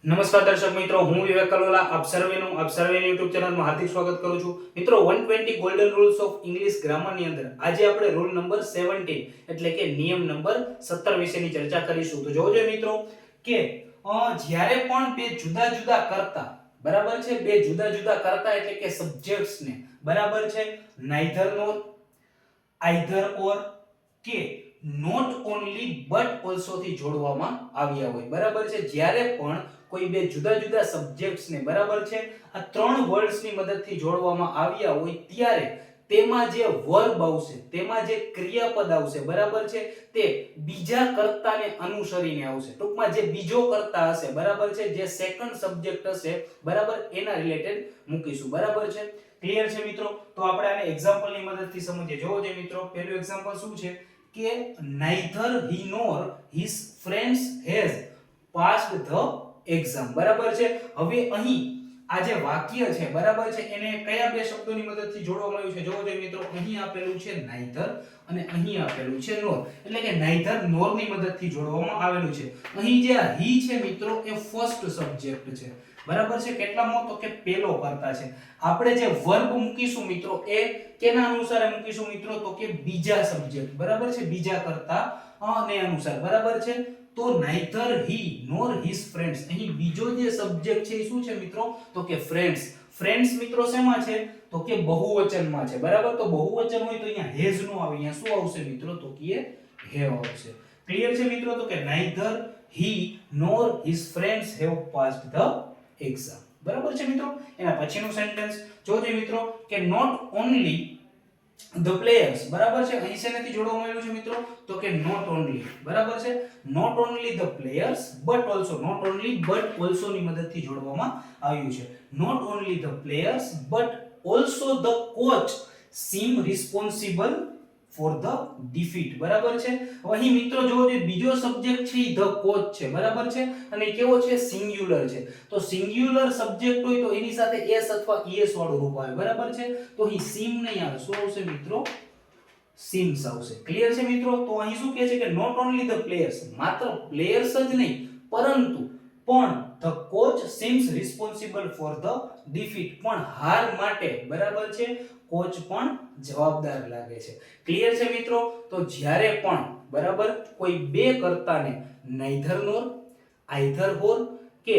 નમસ્કાર દર્શક મિત્રો, હું વિવેક કલોલા આપ સર્વેનું YouTube ચેનલમાં હાર્દિક સ્વાગત કરું છું. મિત્રો 120 golden rules of English grammar ની અંદર આજે આપણે રૂલ નંબર 17 એટલે કે નિયમ નંબર 17 વિશેની ચર્ચા કરીશું. તો જોજો મિત્રો કે જ્યારે પણ બે જુદા જુદા કરતા બરાબર છે, બે જુદા જુદા કરતા એટલે કે સબ્જેક્ટ્સ ને બરાબર છે neither nor, either or કે not only but also થી જોડવામાં આવ્યા હોય બરાબર છે. જ્યારે પણ કોઈ બે જુદા જુદા સબ્જેક્ટ્સ ને બરાબર છે આ ત્રણ વર્ડ્સ ની મદદથી જોડવામાં આવ્યા હોય ત્યારે તેમાં જે વર્બ આવશે, તેમાં જે ક્રિયાપદ આવશે બરાબર છે તે બીજા કર્તાને અનુસરીને આવશે. ટૂંકમાં જે બીજો કર્તા હશે બરાબર છે, જે સેકન્ડ સબ્જેક્ટ હશે બરાબર એના રિલેટેડ મૂકીશું બરાબર છે. ક્લિયર છે મિત્રો? તો આપણે આને એક્ઝામ્પલ ની મદદથી સમજીએ. જોવો જે મિત્રો, પહેલું એક્ઝામ્પલ શું છે કે neither he nor his friends has passed the exam બરાબર છે. હવે અહીં આ જે વાક્ય છે બરાબર છે એને કયા બે શબ્દોની મદદથી જોડવામાં આવ્યું છે? જોવો જો મિત્રો, અહીં આપેલું છે neither અને અહીં આપેલું છે nor, એટલે કે neither nor ની મદદથી જોડવામાં આવેલું છે. અહીં જે he છે મિત્રો એ ફર્સ્ટ સબ્જેક્ટ છે બરાબર છે. કેટલામો? તો કે પેલો કરતા છે. આપણે જે વર્બ મૂકીશું મિત્રો એ કેના અનુસાર મૂકીશું મિત્રો? તો કે બીજા સબ્જેક્ટ બરાબર છે, બીજા કરતા ને અનુસાર બરાબર છે. તો neither he nor his friends, અહીં બીજો જે સબ્જેક્ટ છે એ શું છે મિત્રો? તો કે friends. friends મિત્રો શેમાં છે? તો કે બહુવચનમાં છે બરાબર. તો બહુવચન હોય તો અહીંયા has નો આવે, અહીંયા શું આવશે મિત્રો? તો કે have આવશે. ક્લિયર છે મિત્રો? તો કે neither he nor his friends have passed the exam બરાબર છે મિત્રો. એના પછીનું સેન્ટેન્સ જોજો મિત્રો કે not only the players બરાબર છે. અહીં શેનાથી જોડવામાં આવેલું છે મિત્રો? તો કે not only બરાબર છે. not only the players but also, not only but also ની મદદથી જોડવામાં આવ્યું છે. not only the players but also the coach seem responsible for the defeat બરાબર છે. અહીં મિત્રો જો જે બીજો સબ્જેક્ટ છે ઈ the coach છે બરાબર છે, અને કેવો છે? સિંગ્યુલર છે. તો સિંગ્યુલર સબ્જેક્ટ હોય તો એની સાથે s અથવા es વાળું રૂપ આવે બરાબર છે. તો અહીં seem નહીં આવે, શું આવશે મિત્રો? seems આવશે. ક્લિયર છે મિત્રો? તો અહીં શું કહે છે કે not only the players, માત્ર પ્લેયર્સ જ નહીં પરંતુ પણ the coach seems responsible for the defeat, પણ હાર માટે બરાબર છે કોચ પણ જવાબદાર લાગે છે. ક્લિયર છે મિત્રો? તો જ્યારે પણ બરાબર કોઈ બે કર્તાને neither nor, either or કે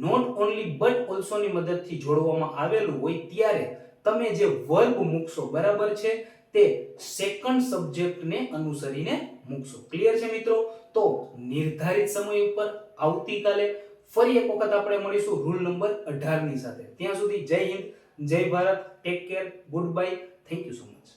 not only but also ની મદદથી જોડવામાં આવેલું હોય ત્યારે તમે જે વર્બ મૂકશો બરાબર છે તે સેકન્ડ સબ્જેક્ટને અનુસરીને મૂકશો. ક્લિયર છે મિત્રો? તો નિર્ધારિત સમય ઉપર આવતીકાલે ફરી એક વખત આપણે મળીશું રૂલ નંબર 18 ની સાથે. ત્યાં સુધી જય હિન્દ, જય Bharat, take care, good bye, thank you so much.